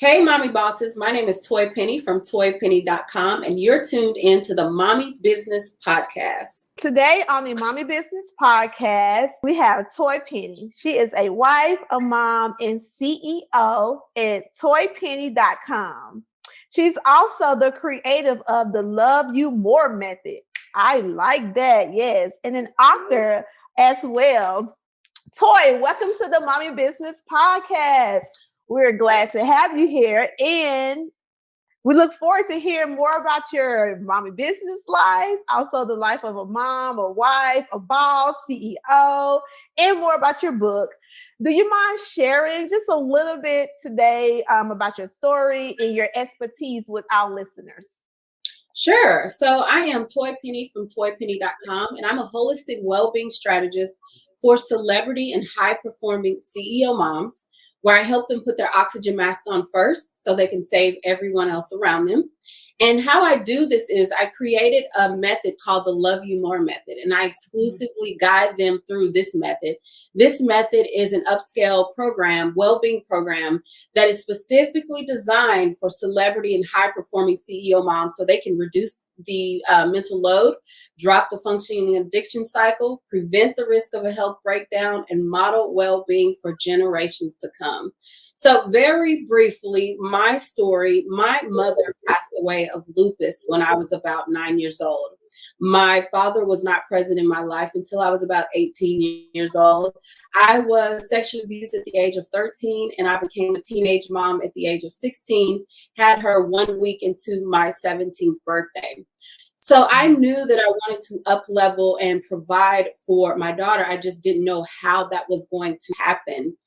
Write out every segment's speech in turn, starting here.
Hey, Mommy Bosses. My name is Toy Penny from toypenny.com, and you're tuned in to the Mommy Business Podcast. Today on the Mommy Business Podcast, we have Toy Penny. She is a wife, a mom, and CEO at toypenny.com. She's also the creative of the Love You More method. I like that, yes. And an author as well. Toy, welcome to the Mommy Business Podcast. We're glad to have you here, and we look forward to hearing more about your mommy business life, also the life of a mom, a wife, a boss, CEO, and more about your book. Do you mind sharing just a little bit today about your story and your expertise with our listeners? Sure. So I am Toy Penny from toypenny.com, and I'm a holistic well-being strategist for celebrity and high-performing CEO moms, where I help them put their oxygen mask on first so they can save everyone else around them. And how I do this is I created a method called the Love You More method, and I exclusively guide them through this method. This method is an upscale program, well-being program, that is specifically designed for celebrity and high-performing CEO moms so they can reduce the mental load, drop the functioning addiction cycle, prevent the risk of a health breakdown, and model well-being for generations to come. So very briefly, my story, my mother passed away of lupus when I was about 9 years old. My father was not present in my life until I was about 18 years old. I was sexually abused at the age of 13, and I became a teenage mom at the age of 16, had her 1 week into my 17th birthday. So I knew that I wanted to up level and provide for my daughter. I just didn't know how that was going to happen.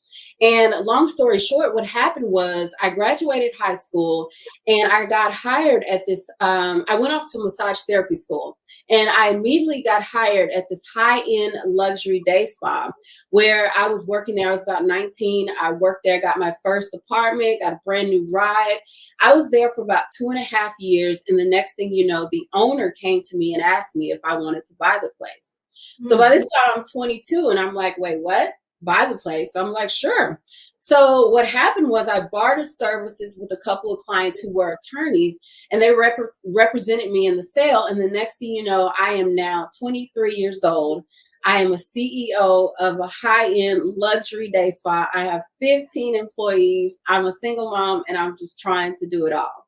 And long story short, what happened was I graduated high school and I got hired at this, I went off to massage therapy school, and I immediately got hired at this high-end luxury day spa where I was working there. I was about 19. I worked there, got my first apartment, got a brand new ride. I was there for about 2.5 years. And the next thing you know, the owner came to me and asked me if I wanted to buy the place. So by this time I'm 22 and I'm like, wait, what? Buy the place? I'm like, sure. So what happened was I bartered services with a couple of clients who were attorneys, and they represented me in the sale. And the next thing you know, I am now 23 years old. I am a CEO of a high-end luxury day spa. I have 15 employees. I'm a single mom, and I'm just trying to do it all.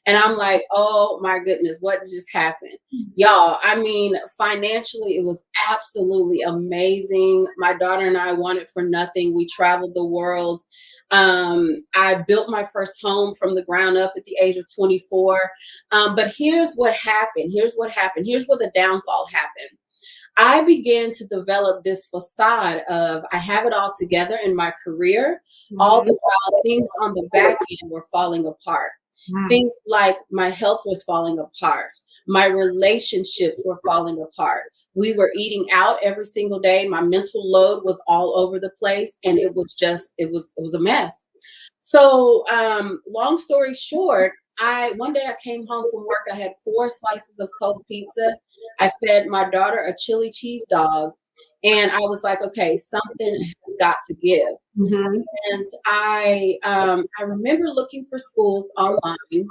And I'm like, oh my goodness, what just happened? Y'all, I mean, financially, it was absolutely amazing. My daughter and I wanted for nothing. We traveled the world. I built my first home from the ground up at the age of 24. But here's what happened. Here's where the downfall happened. I began to develop this facade of I have it all together in my career, all the while things on the back end were falling apart. Things like my health was falling apart. My relationships were falling apart. We were eating out every single day. My mental load was all over the place, and it was a mess. So, long story short, one day I came home from work. I had 4 slices of cold pizza. I fed my daughter a chili cheese dog, and I was like, okay, something has got to give. And I remember looking for schools online,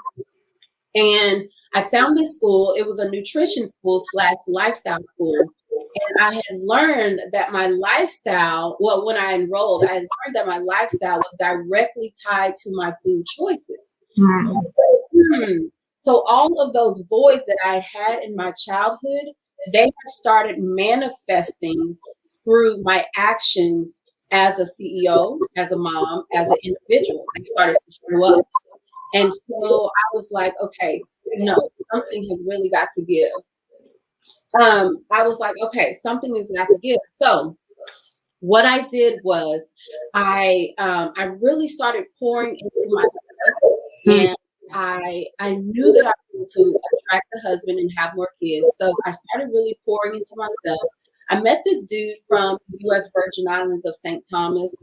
and I found this school. It was a nutrition school / lifestyle school. And I had learned that my lifestyle, well, when I enrolled, I had learned that my lifestyle was directly tied to my food choices. So all of those voids that I had in my childhood, they have started manifesting through my actions as a CEO, as a mom, as an individual. They started to show up. And so I was like, okay, no, something has really got to give. I was like, okay, something has got to give. So what I did was I really started pouring into myself, and I knew that I wanted to attract a husband and have more kids. So I started really pouring into myself. I met this dude from the U.S. Virgin Islands of St. Thomas,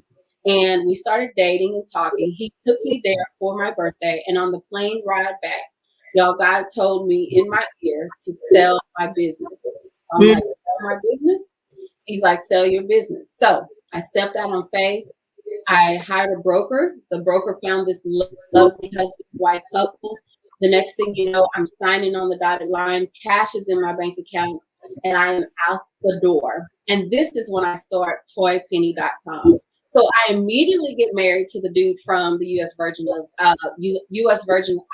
and we started dating and talking. He took me there for my birthday, and on the plane ride back, y'all, God told me in my ear to sell my business. I'm like, sell my business? He's like, sell your business. So I stepped out on faith. I hired a broker. The broker found this lovely husband wife couple. The next thing you know, I'm signing on the dotted line. Cash is in my bank account, and I am out the door. And this is when I start toypenny.com. So I immediately get married to the dude from the U.S. Virgin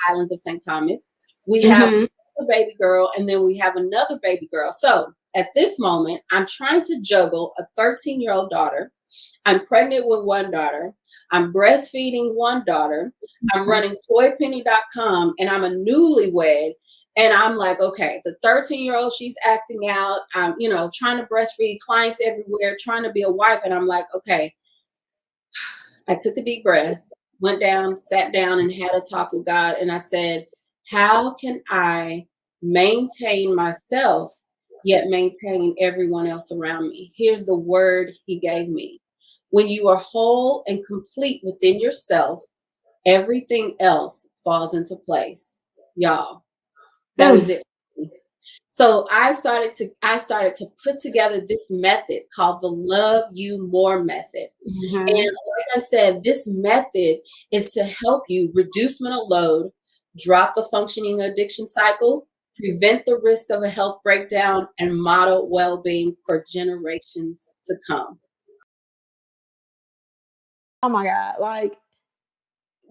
Islands of St. Thomas. We have a baby girl, and then we have another baby girl. So at this moment, I'm trying to juggle a 13-year-old daughter. I'm pregnant with one daughter. I'm breastfeeding one daughter. I'm running toypenny.com, and I'm a newlywed. And I'm like, okay, the 13-year-old, she's acting out. I'm, trying to breastfeed, clients everywhere, trying to be a wife. And I'm like, okay, I took a deep breath, went down, sat down, and had a talk with God. And I said, how can I maintain myself, yet maintain everyone else around me? Here's the word he gave me. When you are whole and complete within yourself, everything else falls into place. Y'all, that was it. So I started to put together this method called the Love You More method. And like I said, this method is to help you reduce mental load, drop the functioning addiction cycle, prevent the risk of a health breakdown, and model well-being for generations to come. Oh my God. Like,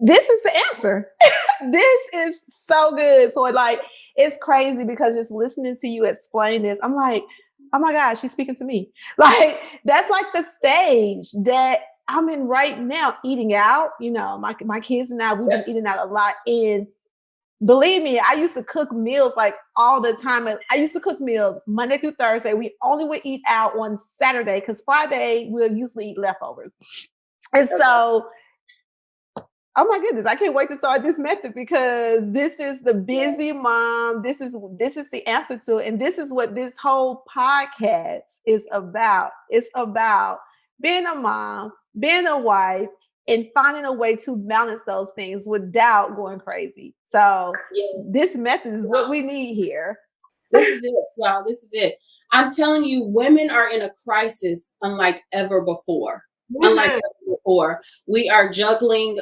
this is the answer. This is so good. So it's crazy because just listening to you explain this, I'm like, oh my God, she's speaking to me. Like, that's like the stage that I'm in right now, eating out. My kids and I, we've been eating out a lot. And believe me, I used to cook meals like all the time. I used to cook meals Monday through Thursday. We only would eat out on Saturday because Friday we'll usually eat leftovers. And so, oh my goodness, I can't wait to start this method because this is the busy mom. This is the answer to it. And this is what this whole podcast is about. It's about being a mom, being a wife, and finding a way to balance those things without going crazy. So this method is what we need here. This is it, y'all. This is it. I'm telling you, women are in a crisis unlike ever before. Unlike ever before. We're juggling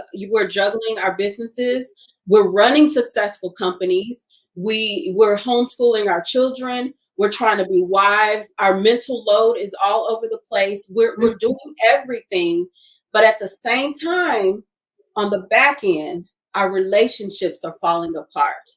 our businesses. We're running successful companies. We're homeschooling our children. We're trying to be wives. Our mental load is all over the place. We're doing everything. But at the same time, on the back end, our relationships are falling apart.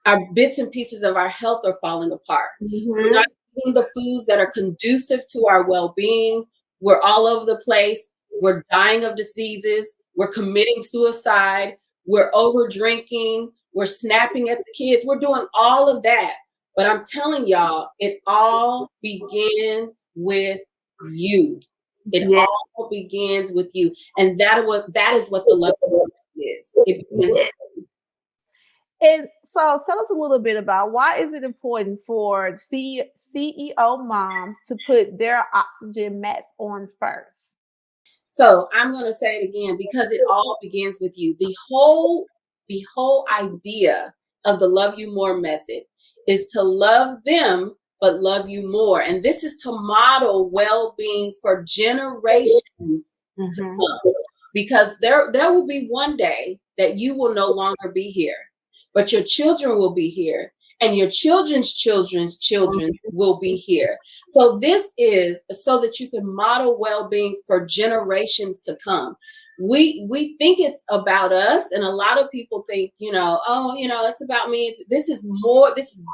Our bits and pieces of our health are falling apart. We're not eating the foods that are conducive to our well-being. We're all over the place. We're dying of diseases. We're committing suicide. We're over drinking. We're snapping at the kids. We're doing all of that. But I'm telling y'all, it all begins with you. It all begins with you. And that is what the love is. It begins with you. And so tell us a little bit about why is it important for CEO moms to put their oxygen mask on first? So I'm going to say it again because it all begins with you. The whole idea of the Love You More method is to love them, but love you more. And this is to model well-being for generations to come. Because there will be one day that you will no longer be here, but your children will be here. And your children's children's children will be here. So this is so that you can model well-being for generations to come. We think it's about us, and a lot of people think, it's about me. This is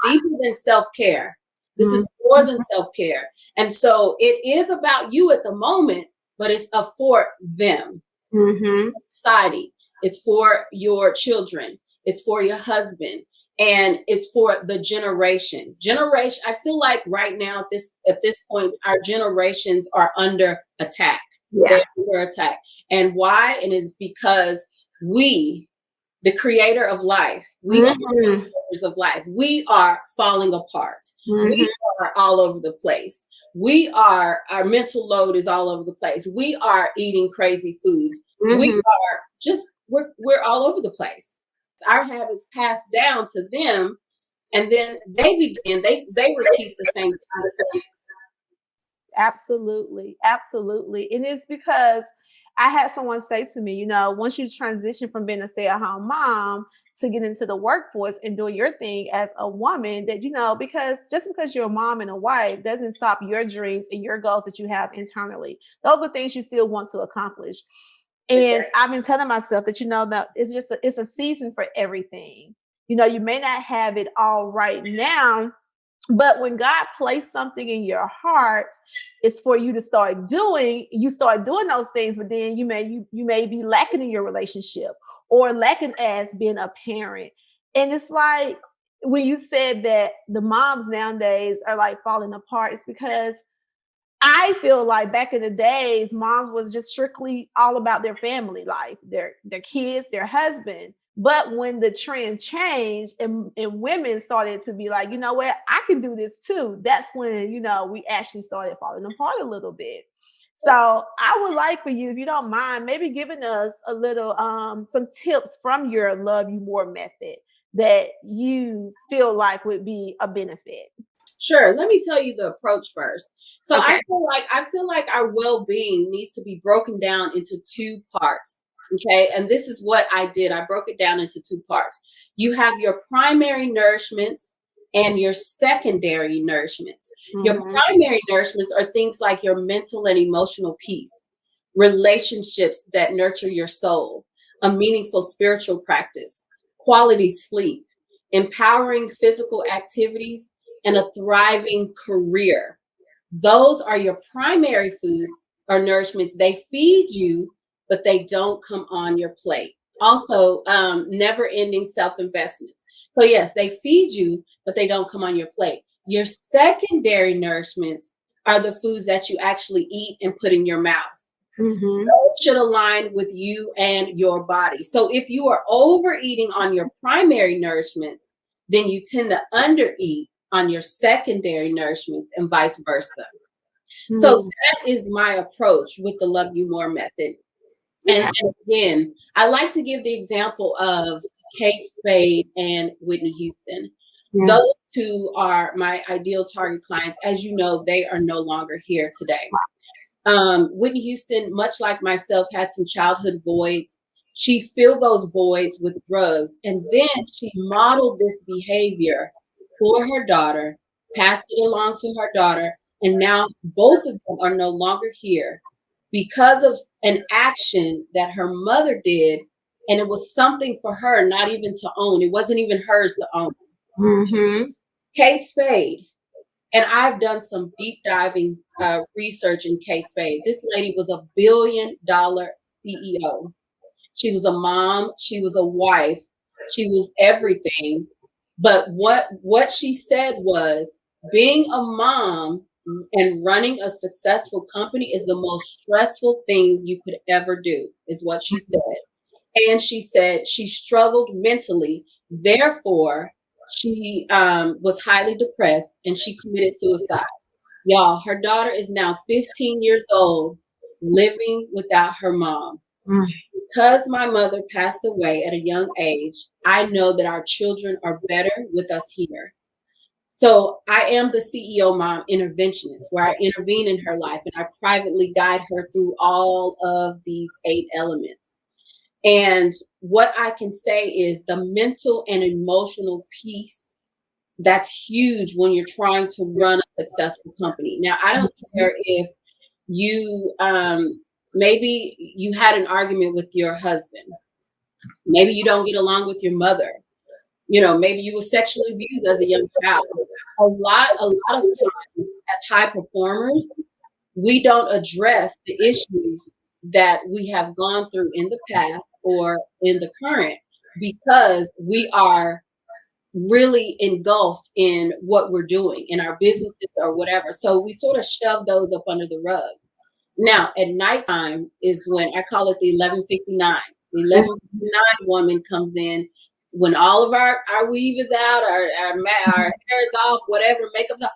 deeper than self-care. This is more than self-care. And so it is about you at the moment, but it's for them. Society. It's for your children. It's for your husband. And it's for the generation. I feel like right now at this point, our generations are under attack. They're under attack. And why? And it's because we, the creator of life, we are the creators of life. We are falling apart. We are all over the place. Our mental load is all over the place. We are eating crazy foods. We're all over the place. Our habits pass down to them, and then they repeat the same thing. Absolutely. And it's because I had someone say to me, once you transition from being a stay-at-home mom to get into the workforce and doing your thing as a woman, that, because just because you're a mom and a wife doesn't stop your dreams and your goals that you have internally. Those are things you still want to accomplish. And I've been telling myself that, that it's a season for everything. You may not have it all right now, but when God placed something in your heart, it's for you to start doing. You start doing those things, but then you may be lacking in your relationship or lacking as being a parent. And it's like when you said that the moms nowadays are like falling apart, it's because I feel like back in the days, moms was just strictly all about their family life, their kids, their husband. But when the trend changed and women started to be like, you know what, I can do this too. That's when, we actually started falling apart a little bit. So I would like for you, if you don't mind, maybe giving us a little, some tips from your Love You More method that you feel like would be a benefit. Sure. Let me tell you the approach first. So Okay. I feel like our well-being needs to be broken down into two parts. Okay. And this is what I did. I broke it down into two parts. You have your primary nourishments and your secondary nourishments. Your primary nourishments are things like your mental and emotional peace, relationships that nurture your soul, a meaningful spiritual practice, quality sleep, empowering physical activities, and a thriving career. Those are your primary foods or nourishments. They feed you, but they don't come on your plate. Also, never ending self investments. So, yes, they feed you, but they don't come on your plate. Your secondary nourishments are the foods that you actually eat and put in your mouth. Those should align with you and your body. So, if you are overeating on your primary nourishments, then you tend to undereat on your secondary nourishments and vice versa. So that is my approach with the Love You More method. And again, I like to give the example of Kate Spade and Whitney Houston. Those two are my ideal target clients. As you know, they are no longer here today. Whitney Houston, much like myself, had some childhood voids. She filled those voids with drugs, and then she modeled this behavior for her daughter, passed it along to her daughter, and now both of them are no longer here because of an action that her mother did, and it was something for her not even to own. It wasn't even hers to own. Kate Spade, and I've done some deep diving research in Kate Spade. This lady was $1 billion CEO. She was a mom. She was a wife. She was everything. But what she said was, being a mom and running a successful company is the most stressful thing you could ever do, is what she said. And she said she struggled mentally. Therefore, she was highly depressed and she committed suicide. Y'all, her daughter is now 15 years old, living without her mom. Because my mother passed away at a young age, I know that our children are better with us here. So I am the CEO Mom interventionist, where I intervene in her life and I privately guide her through all of these 8 elements. And what I can say is the mental and emotional piece, that's huge when you're trying to run a successful company. Now, I don't care if you maybe you had an argument with your husband. Maybe you don't get along with your mother. Maybe you were sexually abused as a young child. A lot of times as high performers, we don't address the issues that we have gone through in the past or in the current because we are really engulfed in what we're doing in our businesses or whatever. So we sort of shove those up under the rug. Now, at nighttime is when I call it the 11:59. The 11:59 woman comes in when all of our weave is out, our hair is off, whatever, makeup's off.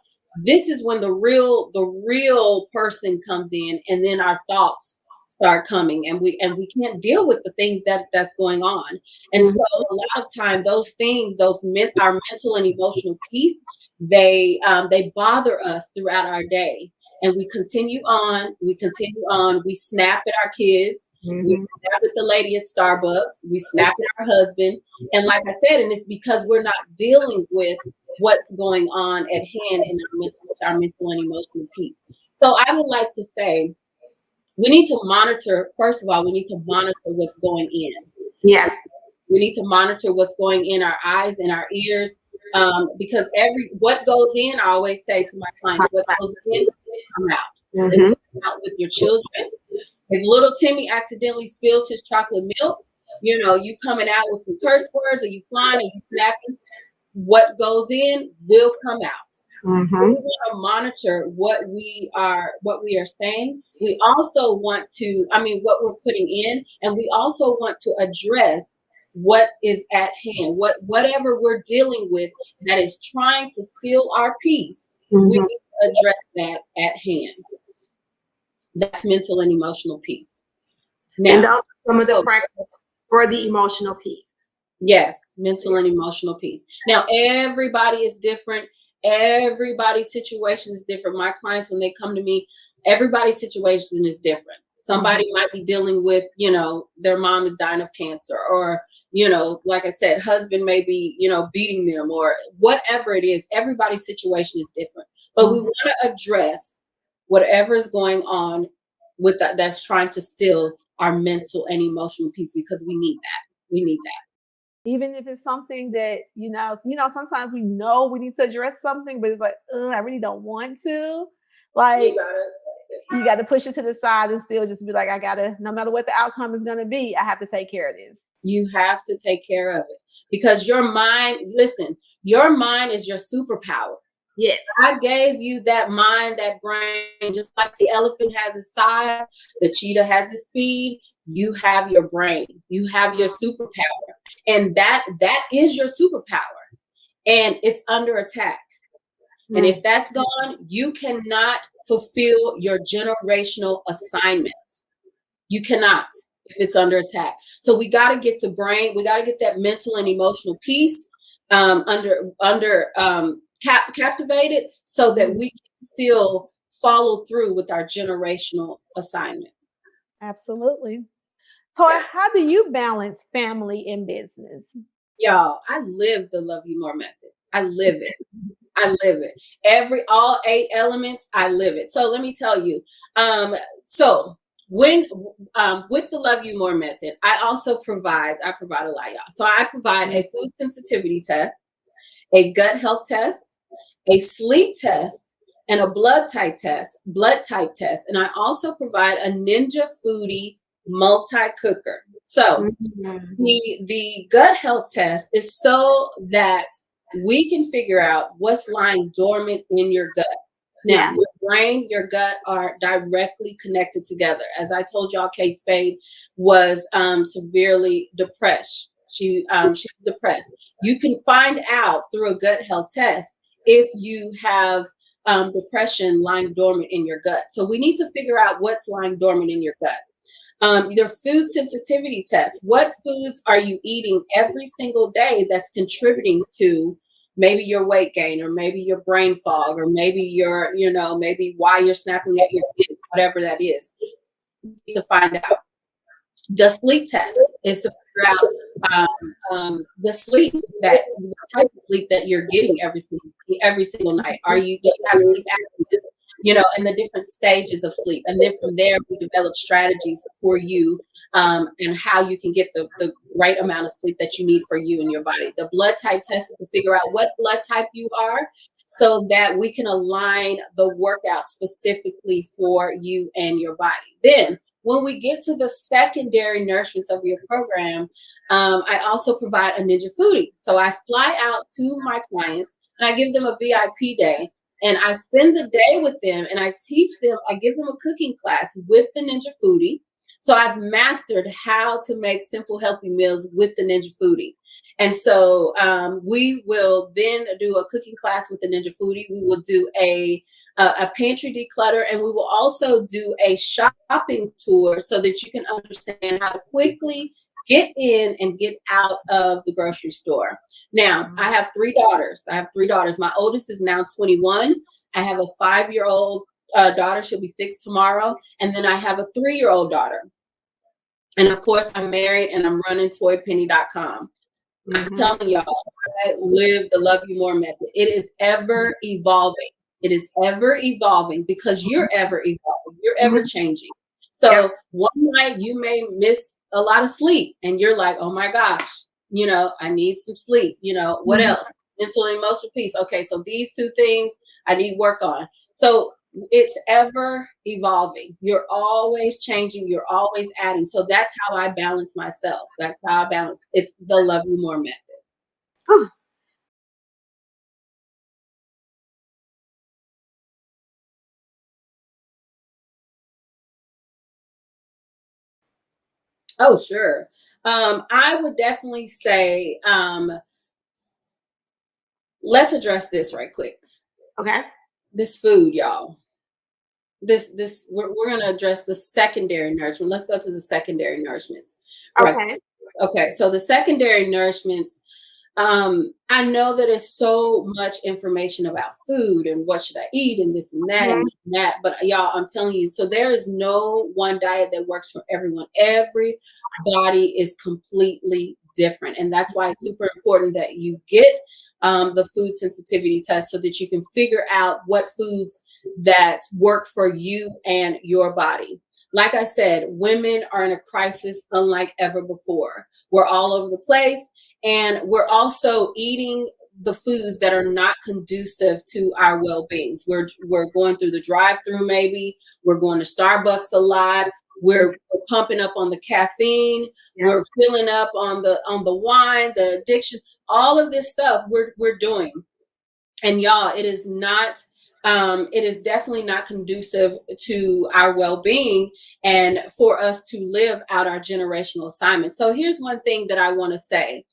This is when the real person comes in, and then our thoughts start coming, and we can't deal with the things that's going on. And so a lot of time, those things, our mental and emotional piece, they bother us throughout our day. and we continue on. We snap at our kids. Mm-hmm. We snap at the lady at Starbucks. We snap at our husband. And like I said, and it's because we're not dealing with what's going on at hand in our mental and emotional piece. So I would like to say, we need to monitor, first of all, we need to monitor what's going in. Yeah. We need to monitor what's going in our eyes and our ears, because what goes in, I always say to my clients, what goes in, come out. Mm-hmm. It come out with your children. If little Timmy accidentally spills his chocolate milk, you coming out with some curse words, or you flying, or you snapping, what goes in will come out. Mm-hmm. We want to monitor what we are saying. We also want to, what we're putting in, and we also want to address what is at hand, whatever we're dealing with that is trying to steal our peace. Mm-hmm. We need to address that at hand. That's mental and emotional peace. Now, and those are some of the practices for the emotional piece. Yes, mental and emotional piece. Now, everybody is different. Everybody's situation is different. My clients, when they come to me, everybody's situation is different. Somebody might be dealing with, their mom is dying of cancer, or, like I said, husband may be, beating them, or whatever it is. Everybody's situation is different. But we want to address whatever is going on with that's trying to steal our mental and emotional piece, because we need that. We need that. Even if it's something that, sometimes we know we need to address something, but it's like, I really don't want to. Like, you got to push it to the side and still just be like, no matter what the outcome is going to be, I have to take care of this. You have to take care of it, because your mind is your superpower. Yes. I gave you that mind, that brain, just like the elephant has its size, the cheetah has its speed. You have your brain. You have your superpower. And that is your superpower. And it's under attack. Mm-hmm. And if that's gone, you cannot fulfill your generational assignments. You cannot if it's under attack. So we got to get the brain, we got to get that mental and emotional piece captivated, so that we can still follow through with our generational assignment. Absolutely. Toy, how do you balance family and business? Y'all, I live the Love You More method. I live it. I live it. All 8 elements, I live it. So let me tell you. So when with the Love You More method, I provide a lot, y'all. So I provide a food sensitivity test, a gut health test, a sleep test, and a blood type test. And I also provide a Ninja Foodi multi-cooker. So the gut health test is so that we can figure out what's lying dormant in your gut. Now, your brain, your gut are directly connected together. As I told y'all, Kate Spade was severely depressed. She was depressed. You can find out through a gut health test if you have depression lying dormant in your gut. So we need to figure out what's lying dormant in your gut. Your food sensitivity test. What foods are you eating every single day that's contributing to maybe your weight gain, or maybe your brain fog, or maybe maybe why you're snapping at your kids, whatever that is. You need to find out. The sleep test is to figure out the sleep, what type of sleep that you're getting every single night. Do you have sleep apnea? And the different stages of sleep. And then from there, we develop strategies for you and how you can get the right amount of sleep that you need for you and your body. The blood type test is to figure out what blood type you are, so that we can align the workout specifically for you and your body. Then, when we get to the secondary nourishments of your program, I also provide a Ninja Foodi. So I fly out to my clients and I give them a VIP day. And I spend the day with them and I teach them, I give them a cooking class with the Ninja Foodi. So I've mastered how to make simple, healthy meals with the Ninja Foodi. And so we will then do a cooking class with the Ninja Foodi. We will do a pantry declutter, and we will also do a shopping tour so that you can understand how to quickly get in and get out of the grocery store. Now, I have 3 daughters. My oldest is now 21. I have a 5-year-old daughter. She'll be 6 tomorrow. And then I have a 3-year-old daughter. And of course, I'm married and I'm running toypenny.com. I'm telling y'all, I live the Love You More method. It is ever evolving. It is ever evolving because you're ever evolving. You're ever changing. So one night you may miss a lot of sleep and you're like, oh my gosh, I need some sleep. What else? Mental and emotional peace. Okay, so these 2 things I need work on. So it's ever evolving. You're always changing. You're always adding. So that's how I balance myself. That's how I balance. It's the Love You More method. Oh, sure. I would definitely say, let's address this right quick. Okay. This food, y'all. We're gonna address the secondary nourishment. Let's go to the secondary nourishments. Right. Okay. Okay. So the secondary nourishments. I know that it's so much information about food and what should I eat and this and that and that, but y'all, I'm telling you, so there is no one diet that works for everyone. Every body is completely different, and that's why it's super important that you get the food sensitivity test so that you can figure out what foods that work for you and your body. Like I said, women are in a crisis unlike ever before. We're all over the place. And we're also eating the foods that are not conducive to our well-being. We're going through the drive-through, maybe. We're going to Starbucks a lot. We're pumping up on the caffeine. We're filling up on the wine, the addiction. All of this stuff we're doing. And y'all, it is definitely not conducive to our well-being and for us to live out our generational assignment. So here's one thing that I want to say.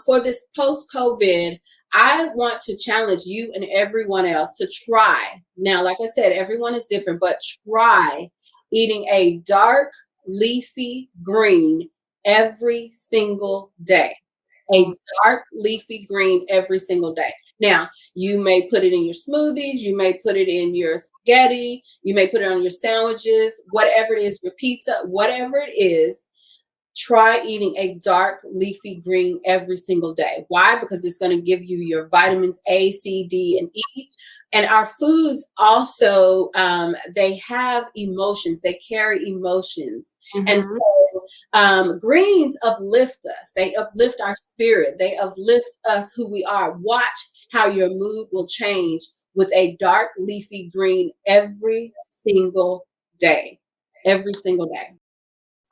For this post-COVID, I want to challenge you and everyone else to try. Now, like I said, everyone is different, but try eating a dark, leafy green every single day. A dark leafy green every single day. Now, you may put it in your smoothies, you may put it in your spaghetti, you may put it on your sandwiches, whatever it is, your pizza, whatever it is. Try eating a dark leafy green every single day. Why? Because it's going to give you your vitamins A, C, D, and E. And our foods also, they have emotions. They carry emotions. And so greens uplift us. They uplift our spirit. They uplift us who we are. Watch how your mood will change with a dark leafy green every single day. Every single day.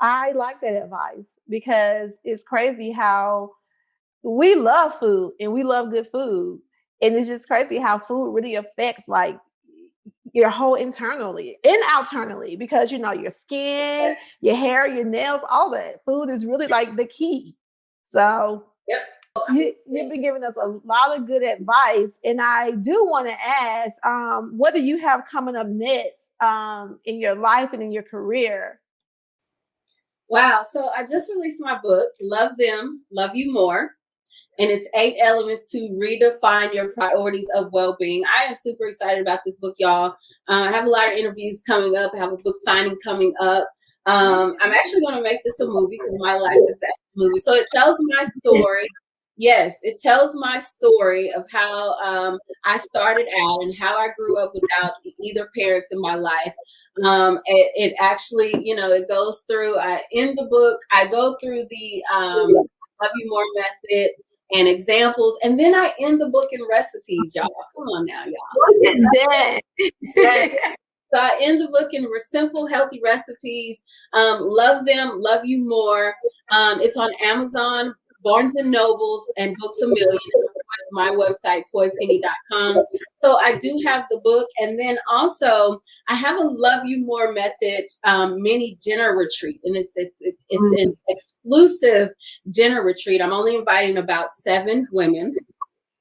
I like that advice because it's crazy how we love food and we love good food. And it's just crazy how food really affects like your whole internally and outernally because your skin, your hair, your nails, all that. Food is really like the key. So you've been giving us a lot of good advice. And I do want to ask, what do you have coming up next in your life and in your career? Wow. So I just released my book, Love Them, Love You More. And it's 8 elements to redefine your priorities of well-being. I am super excited about this book, y'all. I have a lot of interviews coming up. I have a book signing coming up. I'm actually going to make this a movie because my life is that movie. So it tells my story. Yes, it tells my story of how I started out and how I grew up without either parents in my life. It actually, it goes through, in the book, I go through the Love You More method and examples, and then I end the book in recipes, y'all. Come on now, y'all. Look at that. So I end the book in simple, healthy recipes. Love Them, Love You More. It's on Amazon, Barnes and Nobles, and Books A Million. My website, toypenny.com. So I do have the book. And then also I have a Love You More method mini dinner retreat. And it's an exclusive dinner retreat. I'm only inviting about 7 women.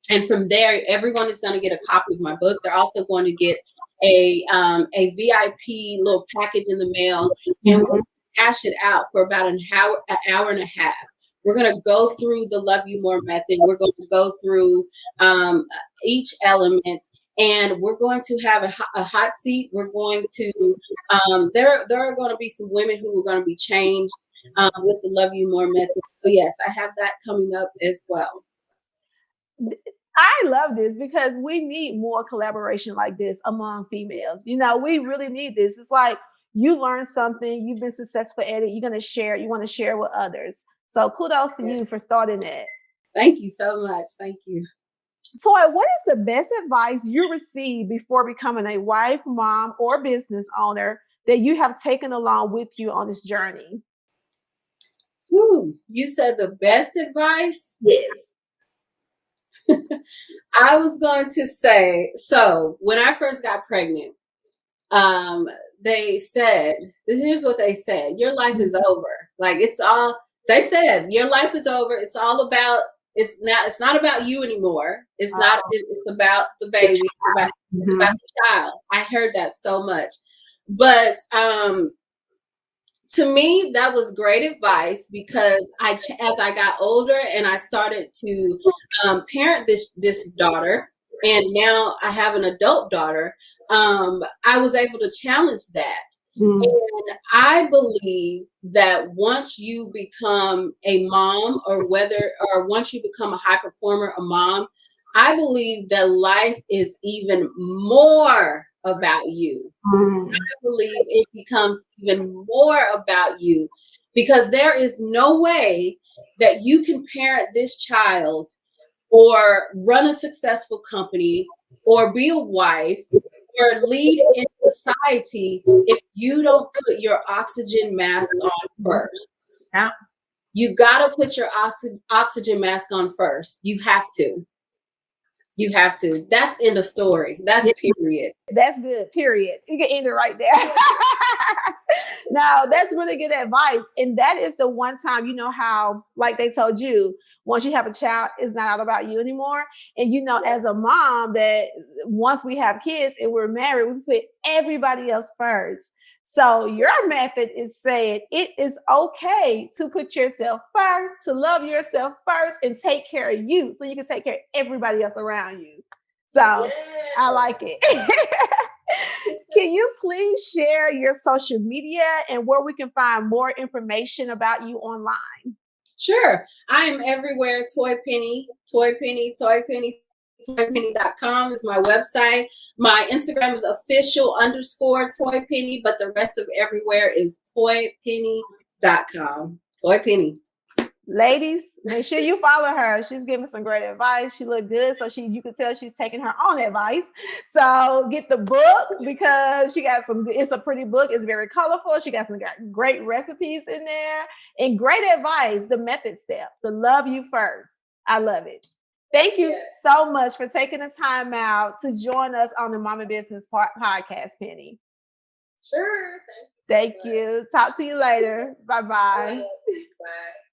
And from there, everyone is going to get a copy of my book. They're also going to get a VIP little package in the mail. And we'll hash it out for about an hour and a half. We're going to go through the Love You More method. We're going to go through each element. and we're going to have a hot seat. We're going to there are going to be some women who are going to be changed with the Love You More method. So yes, I have that coming up as well. I love this because we need more collaboration like this among females. You know, we really need this. It's like you learn something, you've been successful at it, you're going to share it, you want to share with others. So kudos to you for starting that. Thank you so much. Thank you. Toy, what is the best advice you received before becoming a wife, mom, or business owner that you have taken along with you on this journey? You said the best advice? Yes. I was going to say, so when I first got pregnant, they said, here's what they said: your life is over. Like, it's all, they said, your life is over. It's all about, it's not about you anymore. It's not, it's about the baby. It's about the child. I heard that so much. But to me, that was great advice, because as I got older and I started to parent this daughter, and now I have an adult daughter, I was able to challenge that. And I believe that once you become a mom, or once you become a high performer, a mom, I believe that life is even more about you. I believe it becomes even more about you, because there is no way that you can parent this child, or run a successful company, or be a wife, or lead in society if you don't put your oxygen mask on first. Yeah. You got to put your oxygen mask on first. You have to. You have to. That's in the story. That's period. That's good. Period. You can end it right there. Now, that's really good advice. And that is the one time, you know, how, like they told you, once you have a child, it's not all about you anymore. And, you know, as a mom, that once we have kids and we're married, we put everybody else first. So your method is saying it is okay to put yourself first, to love yourself first, and take care of you so you can take care of everybody else around you. So I like it. Can you please share your social media and where we can find more information about you online? Sure. I am everywhere. Toy Penny, toypenny.com is my website. My Instagram is official_Toy Penny, but the rest of everywhere is toypenny.com. Toy Penny. Ladies, make sure you follow her. She's giving some great advice. She looked good, so you can tell she's taking her own advice. So get the book, because she got it's a pretty book. It's very colorful. She got some great recipes in there and great advice. The method step, the love you first. I love it. Thank you so much for taking the time out to join us on the Mama Business Podcast, Penny. Sure. Thank you. Talk to you later. Bye-bye.